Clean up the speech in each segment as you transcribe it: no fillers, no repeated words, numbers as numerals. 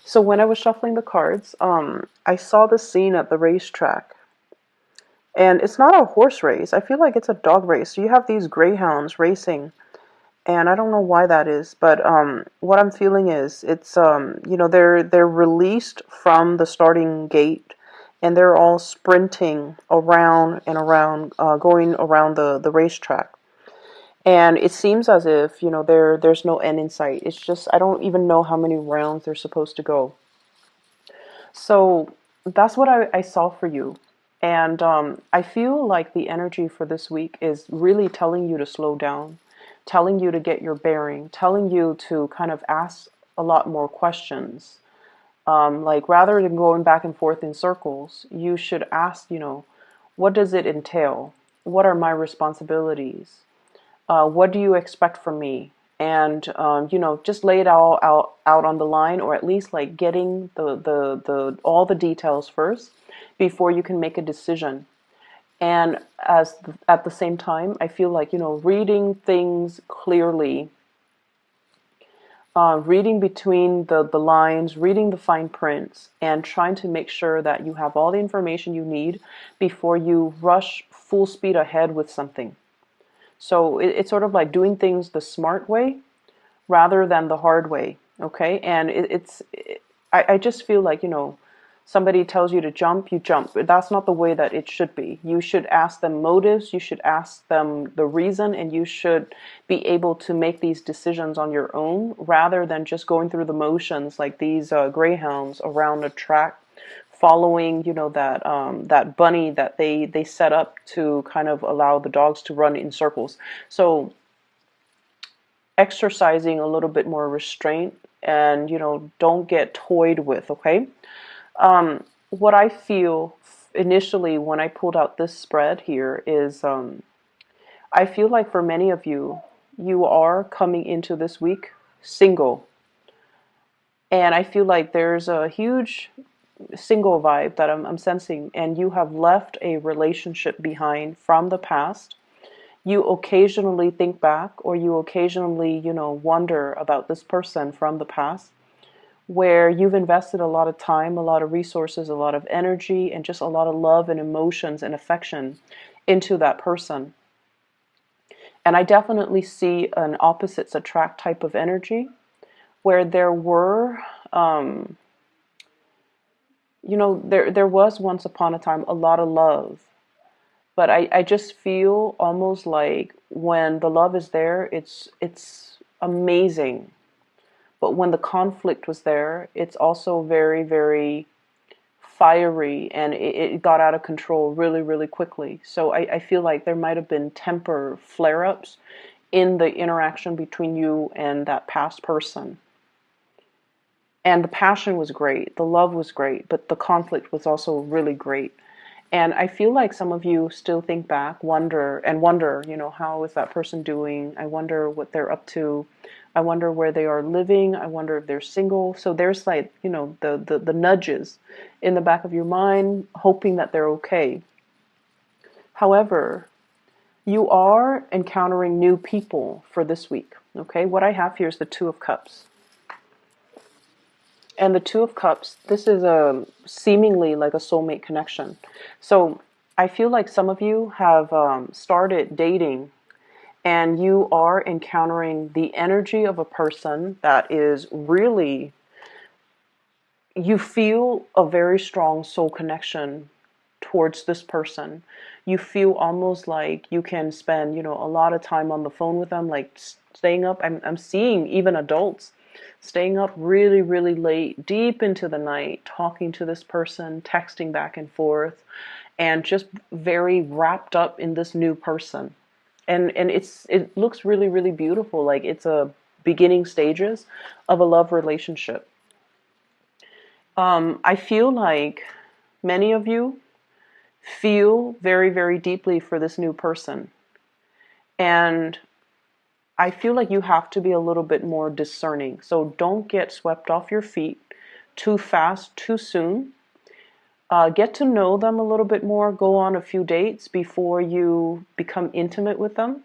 So when I was shuffling the cards, I saw the scene at the racetrack. And it's not a horse race. I feel like it's a dog race. So you have these greyhounds racing, and I don't know why that is, but what I'm feeling is it's they're released from the starting gate, and they're all sprinting around and around, going around the racetrack. And it seems as if there's no end in sight. It's just I don't even know how many rounds they're supposed to go. So that's what I saw for you. And I feel like the energy for this week is really telling you to slow down, telling you to get your bearing, telling you to kind of ask a lot more questions. Like rather than going back and forth in circles, you should ask, what does it entail? What are my responsibilities? What do you expect from me? And just lay it all out on the line, or at least like getting the all the details first before you can make a decision. And at the same time, I feel like reading things clearly, reading between the lines, reading the fine prints, and trying to make sure that you have all the information you need before you rush full speed ahead with something. So it's sort of like doing things the smart way rather than the hard way. Okay. And I just feel like, somebody tells you to jump, you jump. That's not the way that it should be. You should ask them motives, you should ask them the reason, and you should be able to make these decisions on your own rather than just going through the motions like these greyhounds around a track following that bunny that they set up to kind of allow the dogs to run in circles. So exercising a little bit more restraint, and don't get toyed with. Okay. What I feel initially when I pulled out this spread here is I feel like for many of you, you are coming into this week single. And I feel like there's a huge single vibe that I'm sensing, and you have left a relationship behind from the past. You occasionally think back, or you occasionally, wonder about this person from the past, where you've invested a lot of time, a lot of resources, a lot of energy, and just a lot of love and emotions and affection into that person. And I definitely see an opposites attract type of energy where there were, there was once upon a time a lot of love. But I just feel almost like when the love is there, it's amazing. But when the conflict was there, it's also very, very fiery, and it got out of control really, really quickly. So I feel like there might have been temper flare-ups in the interaction between you and that past person. And the passion was great, the love was great, but the conflict was also really great. And I feel like some of you still think back, wonder, how is that person doing? I wonder what they're up to. I wonder where they are living. I wonder if they're single. So there's like, the nudges in the back of your mind, hoping that they're okay. However, you are encountering new people for this week. Okay, what I have here is the Two of Cups. And the Two of Cups, this is a seemingly like a soulmate connection. So I feel like some of you have started dating, and you are encountering the energy of a person that is really, you feel a very strong soul connection towards this person. You feel almost like you can spend, a lot of time on the phone with them, like staying up. I'm seeing even adults staying up really, really late, deep into the night, talking to this person, texting back and forth, and just very wrapped up in this new person. And it looks really, really beautiful. Like it's a beginning stages of a love relationship. I feel like many of you feel very, very deeply for this new person. And I feel like you have to be a little bit more discerning. So don't get swept off your feet too fast, too soon. Get to know them a little bit more. Go on a few dates before you become intimate with them.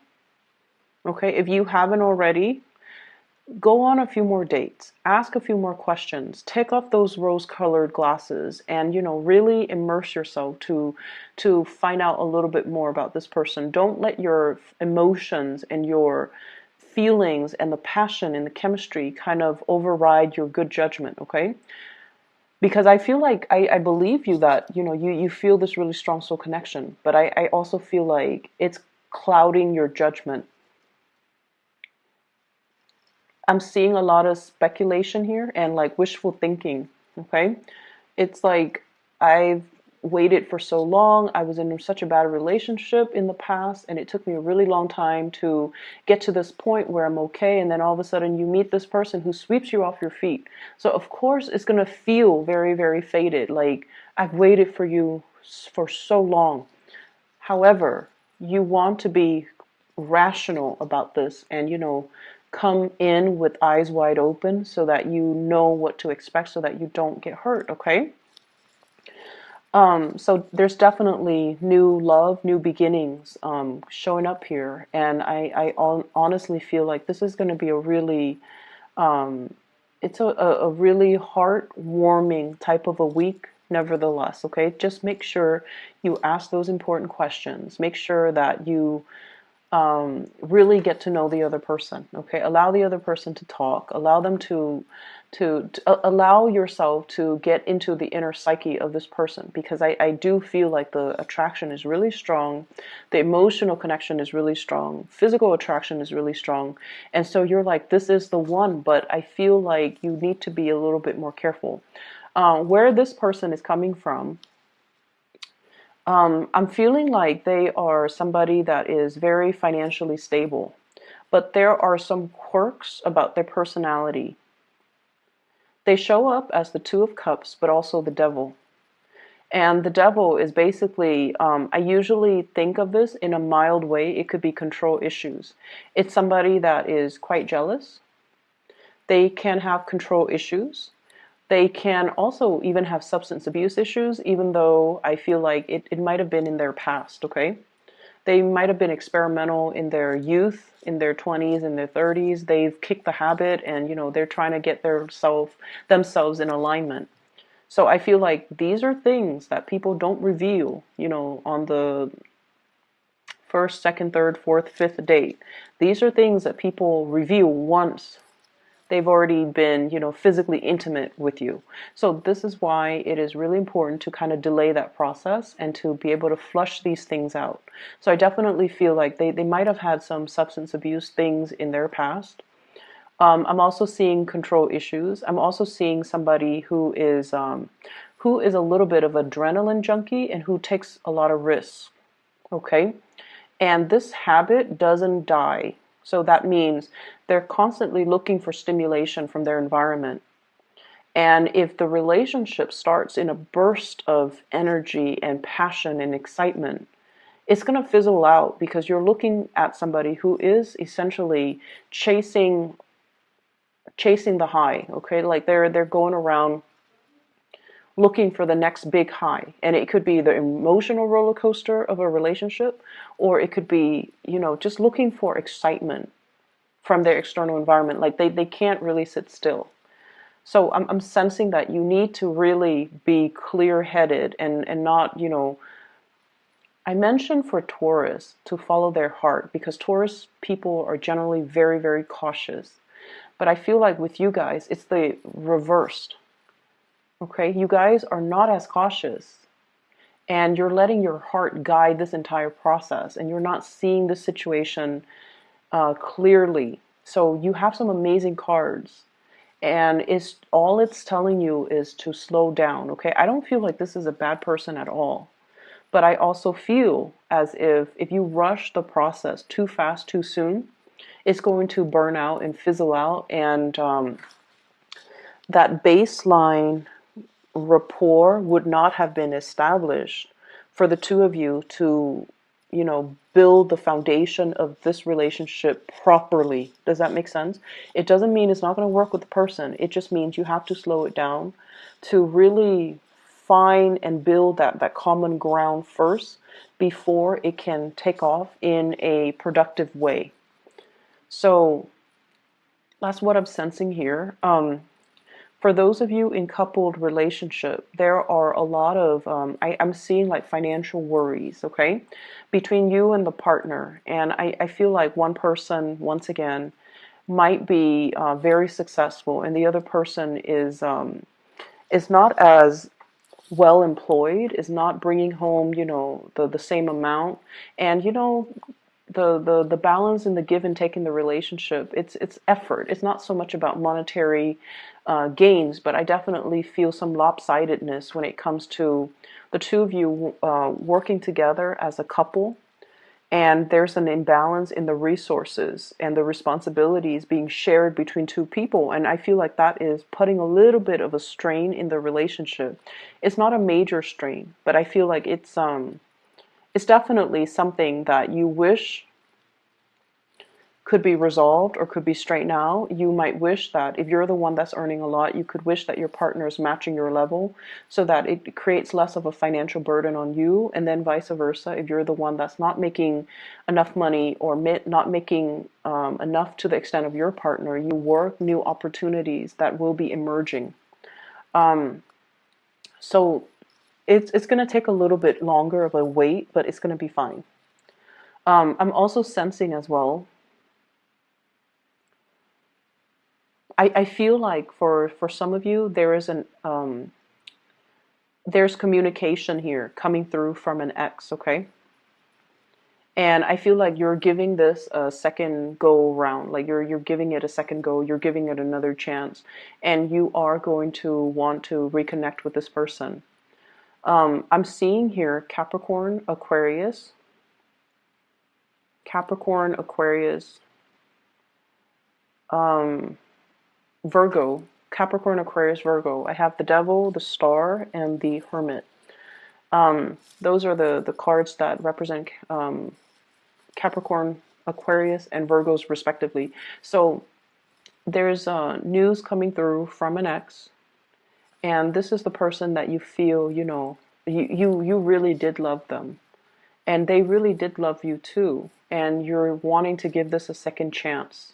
Okay, if you haven't already, Go on a few more dates, ask a few more questions, take off those rose-colored glasses, and really immerse yourself to find out a little bit more about this person. Don't let your emotions and your feelings and the passion and the chemistry kind of override your good judgment, okay? Because I feel like I believe you that you feel this really strong soul connection, but I also feel like it's clouding your judgment. I'm seeing a lot of speculation here and like wishful thinking, okay? It's like I've waited for so long. I was in such a bad relationship in the past, and it took me a really long time to get to this point where I'm okay. And then all of a sudden, you meet this person who sweeps you off your feet. So, of course, it's going to feel very, very faded. Like, I've waited for you for so long. However, you want to be rational about this and, come in with eyes wide open so that you know what to expect so that you don't get hurt, okay? So there's definitely new love, new beginnings showing up here. And I honestly feel like this is going to be a really, it's a really heartwarming type of a week, nevertheless, okay? Just make sure you ask those important questions. Make sure that you really get to know the other person. Okay, allow the other person to talk. Allow them to allow yourself to get into the inner psyche of this person, because I do feel like the attraction is really strong, the emotional connection is really strong, physical attraction is really strong, and so you're like, this is the one. But I feel like you need to be a little bit more careful where this person is coming from. I'm feeling like they are somebody that is very financially stable, but there are some quirks about their personality. They show up as the Two of Cups, but also the Devil. And the Devil is basically, I usually think of this in a mild way. It could be control issues. It's somebody that is quite jealous. They can have control issues. They can also even have substance abuse issues, even though I feel like it might have been in their past, okay? They might have been experimental in their youth, in their 20s, in their 30s. They've kicked the habit and, they're trying to get themselves in alignment. So I feel like these are things that people don't reveal, on the first, second, third, fourth, fifth date. These are things that people reveal once they've already been, physically intimate with you. So this is why it is really important to kind of delay that process and to be able to flush these things out. So I definitely feel like they might have had some substance abuse things in their past. I'm also seeing control issues. I'm also seeing somebody who is a little bit of adrenaline junkie and who takes a lot of risks. Okay, and this habit doesn't die. So that means they're constantly looking for stimulation from their environment. And if the relationship starts in a burst of energy and passion and excitement, it's going to fizzle out because you're looking at somebody who is essentially chasing the high, okay? Like they're going around looking for the next big high. And it could be the emotional roller coaster of a relationship, or it could be, just looking for excitement from their external environment. Like they can't really sit still. So I'm sensing that you need to really be clear-headed and not, I mentioned for Taurus to follow their heart, because Taurus people are generally very, very cautious. But I feel like with you guys, it's the reversed. Okay, you guys are not as cautious, and you're letting your heart guide this entire process, and you're not seeing the situation clearly. So you have some amazing cards, and it's telling you is to slow down. Okay, I don't feel like this is a bad person at all, but I also feel as if you rush the process too fast, too soon, it's going to burn out and fizzle out, and that baseline rapport would not have been established for the two of you to, build the foundation of this relationship properly. Does that make sense? It doesn't mean it's not going to work with the person. It just means you have to slow it down to really find and build that common ground first before it can take off in a productive way. So That's what I'm sensing here. For those of you in coupled relationship, there are a lot of I'm seeing like financial worries, okay, between you and the partner. And I feel like one person, once again, might be very successful, and the other person is not as well employed, is not bringing home, the same amount. And the balance and the give and take in the relationship, it's effort. It's not so much about monetary gains, but I definitely feel some lopsidedness when it comes to the two of you working together as a couple, and there's an imbalance in the resources and the responsibilities being shared between two people. And I feel like that is putting a little bit of a strain in the relationship. It's not a major strain, but I feel like it's definitely something that you wish could be resolved or could be straightened out. You might wish that if you're the one that's earning a lot, you could wish that your partner is matching your level so that it creates less of a financial burden on you. And then vice versa, if you're the one that's not making enough money or not making enough to the extent of your partner, you work new opportunities that will be emerging. So it's going to take a little bit longer of a wait, but it's going to be fine. I'm also sensing as well, I feel like for some of you there is there's communication here coming through from an ex, okay? And I feel like you're giving this a second go round, like you're giving it a second go, you're giving it another chance, and you are going to want to reconnect with this person. I'm seeing here Capricorn, Aquarius, Virgo, Capricorn, Aquarius, Virgo. I have the Devil, the Star, and the Hermit. Those are the cards that represent Capricorn, Aquarius, and Virgos respectively. So there's news coming through from an ex, and this is the person that you feel, you really did love them, and they really did love you too, and you're wanting to give this a second chance.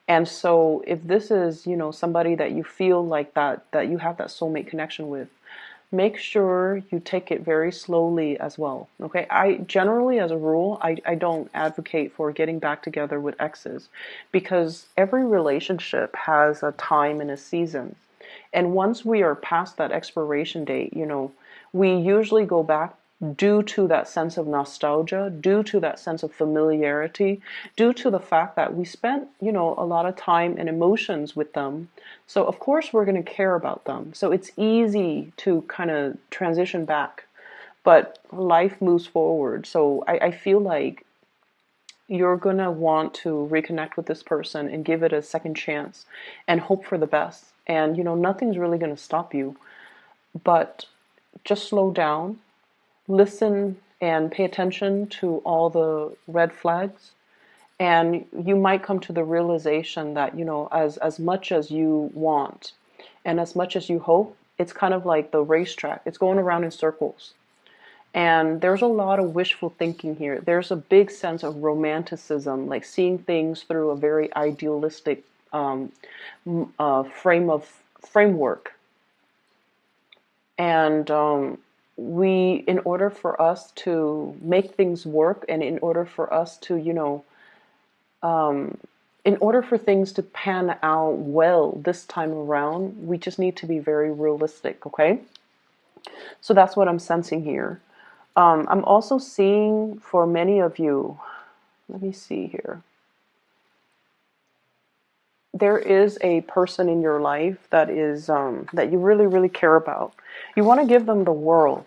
And so if this is, somebody that you feel like that you have that soulmate connection with, make sure you take it very slowly as well. Okay. I generally, as a rule, I don't advocate for getting back together with exes, because every relationship has a time and a season. And once we are past that expiration date, we usually go back due to that sense of nostalgia, due to that sense of familiarity, due to the fact that we spent, a lot of time and emotions with them. So of course we're going to care about them. So it's easy to kind of transition back, but life moves forward. So I feel like you're going to want to reconnect with this person and give it a second chance and hope for the best. And, nothing's really going to stop you, but just slow down, listen, and pay attention to all the red flags. And you might come to the realization that, as much as you want and as much as you hope, it's kind of like the racetrack. It's going around in circles. And there's a lot of wishful thinking here. There's a big sense of romanticism, like seeing things through a very idealistic framework. And in order for us to make things work, and in order for us to, in order for things to pan out well this time around, we just need to be very realistic, okay? So that's what I'm sensing here. I'm also seeing for many of you, let me see here. There is a person in your life that is that you really, really care about. You want to give them the world.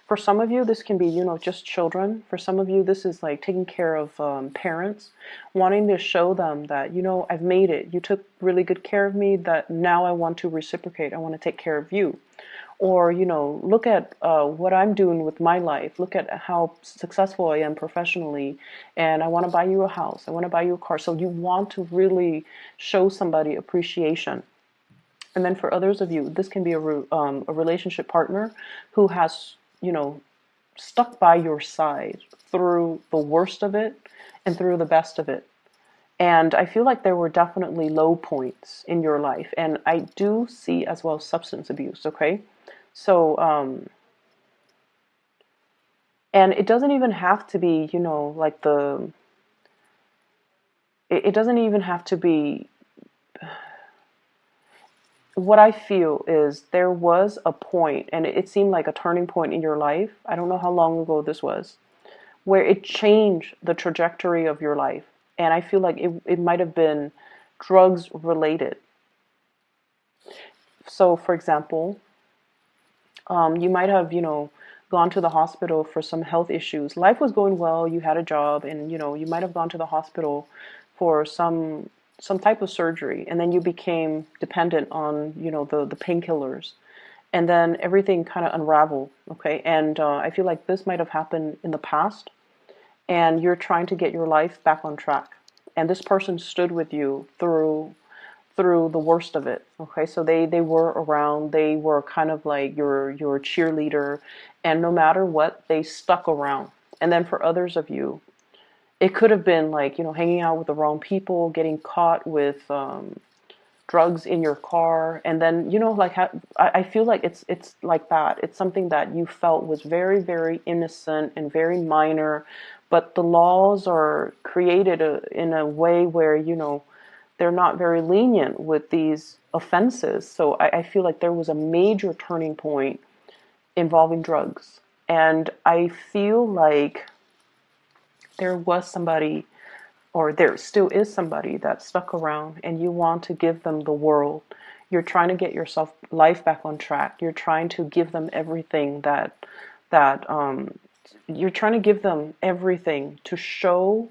For some of you, this can be, just children. For some of you, this is like taking care of parents, wanting to show them that, I've made it. You took really good care of me, that now I want to reciprocate. I want to take care of you. Or, look at what I'm doing with my life. Look at how successful I am professionally. And I want to buy you a house. I want to buy you a car. So you want to really show somebody appreciation. And then for others of you, this can be a relationship partner who has, stuck by your side through the worst of it and through the best of it. And I feel like there were definitely low points in your life. And I do see as well substance abuse, okay? So, and it doesn't even have to be, you know, like it doesn't even have to be, what I feel is there was a point, and it seemed like a turning point in your life. I don't know how long ago this was, where it changed the trajectory of your life. And I feel like it might have been drugs related. So, for example, you might have, you know, gone to the hospital for some health issues. Life was going well, you had a job, and you know, you might have gone to the hospital for some type of surgery, and then you became dependent on, you know, the painkillers, and then everything kind of unraveled. Okay, and I feel like this might have happened in the past, and you're trying to get your life back on track, and this person stood with you through the worst of it. Okay, so they were around, they were kind of like your cheerleader, and no matter what, they stuck around. And then for others of you, it could have been like, you know, hanging out with the wrong people, getting caught with drugs in your car, and then, you know, like I feel like it's like that. It's something that you felt was very, very innocent and very minor, but the laws are created in a way where, you know, they're not very lenient with these offenses. So I feel like there was a major turning point involving drugs. And I feel like there was somebody, or there still is somebody that stuck around, and you want to give them the world. You're trying to get yourself life back on track. You're trying to give them everything that you're trying to give them everything to show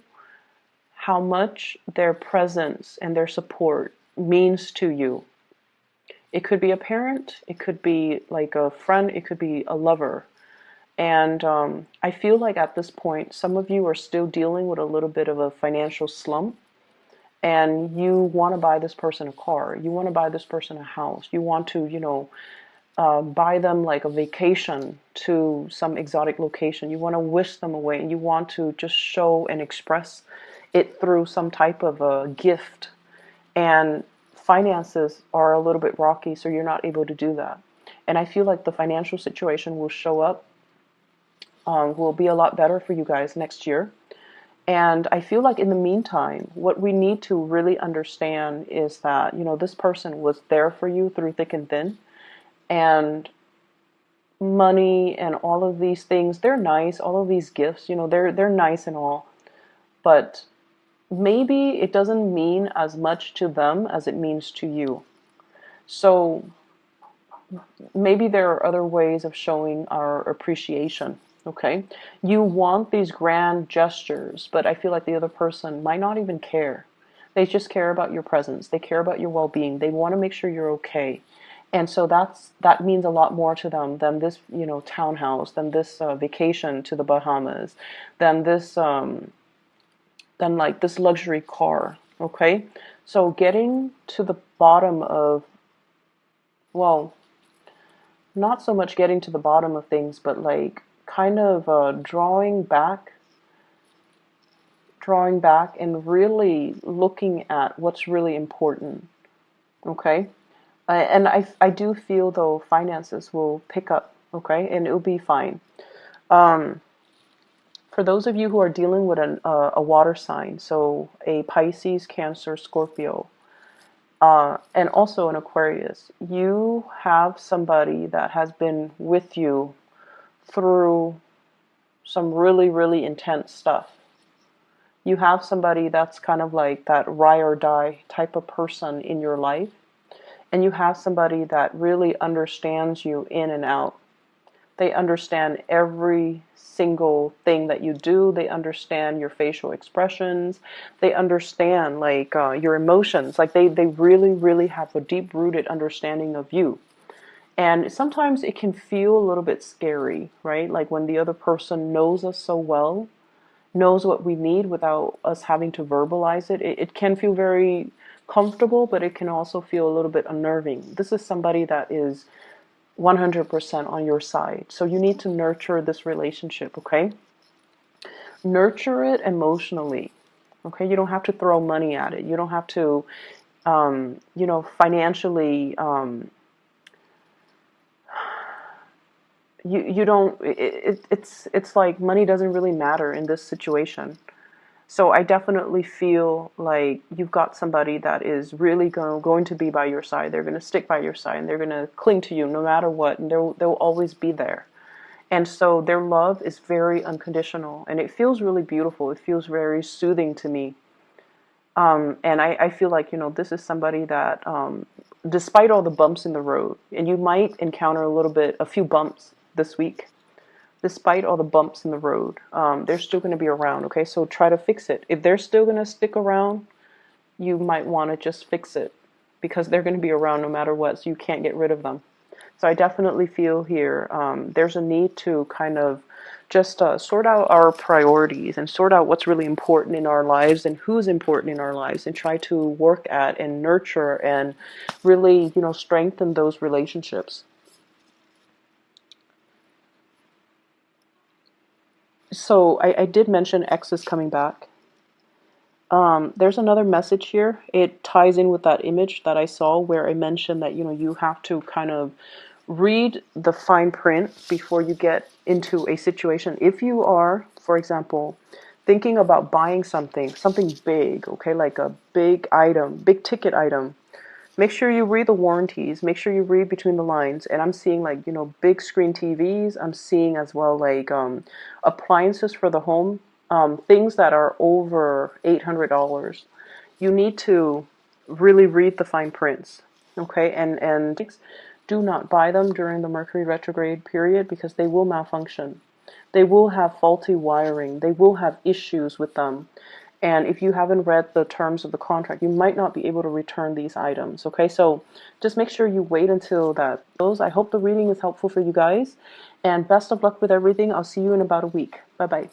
how much their presence and their support means to you. It could be a parent, it could be like a friend, it could be a lover. And I feel like at this point, some of you are still dealing with a little bit of a financial slump, and you want to buy this person a car, you want to buy this person a house, you want to, you know, buy them like a vacation to some exotic location. You want to wish them away, and you want to just show and express it through some type of a gift. And finances are a little bit rocky, so you're not able to do that. And I feel like the financial situation will show up, will be a lot better for you guys next year. And I feel like in the meantime, what we need to really understand is that, you know, this person was there for you through thick and thin. And money and all of these things, they're nice. All of these gifts, you know, they're nice and all. But maybe it doesn't mean as much to them as it means to you. So maybe there are other ways of showing our appreciation. Okay, you want these grand gestures, but I feel like the other person might not even care. They just care about your presence. They care about your well-being. They want to make sure you're okay. And so that means a lot more to them than this, you know, townhouse, than this vacation to the Bahamas, than this than like this luxury car. Okay, so getting to the bottom of, well, not so much getting to the bottom of things, but like kind of drawing back and really looking at what's really important. Okay, and I do feel though finances will pick up. Okay, and it'll be fine. Um, for those of you who are dealing with a water sign, so a Pisces, Cancer, Scorpio, and also an Aquarius, you have somebody that has been with you through some really, really intense stuff. You have somebody that's kind of like that ride or die type of person in your life. And you have somebody that really understands you in and out. They understand every single thing that you do. They understand your facial expressions. They understand like your emotions. Like they really, really have a deep rooted understanding of you. And sometimes it can feel a little bit scary, right? Like when the other person knows us so well, knows what we need without us having to verbalize it. It can feel very comfortable, but it can also feel a little bit unnerving. This is somebody that is 100% on your side. So you need to nurture this relationship, okay? Nurture it emotionally. Okay, you don't have to throw money at it. You don't have to, financially. You don't. It's like money doesn't really matter in this situation. So I definitely feel like you've got somebody that is really going to be by your side. They're going to stick by your side, and they're going to cling to you no matter what, and they'll always be there. And so their love is very unconditional, and it feels really beautiful. It feels very soothing to me. And I feel like, this is somebody that, despite all the bumps in the road, and you might encounter a few bumps this week, despite all the bumps in the road, they're still going to be around. Okay, so try to fix it. If they're still going to stick around, you might want to just fix it because they're going to be around no matter what, so you can't get rid of them. So I definitely feel here there's a need to kind of just sort out our priorities and sort out what's really important in our lives and who's important in our lives, and try to work at and nurture and really, strengthen those relationships. So I did mention X is coming back. There's another message here. It ties in with that image that I saw where I mentioned that, you have to kind of read the fine print before you get into a situation. If you are, for example, thinking about buying something big, okay, like a big item, big ticket item, make sure you read the warranties, make sure you read between the lines. And I'm seeing like, big screen TVs. I'm seeing as well like appliances for the home, things that are over $800. You need to really read the fine prints, okay? And do not buy them during the Mercury retrograde period because they will malfunction. They will have faulty wiring. They will have issues with them. And if you haven't read the terms of the contract, you might not be able to return these items. Okay, so just make sure you wait until that. I hope the reading is helpful for you guys. And best of luck with everything. I'll see you in about a week. Bye bye.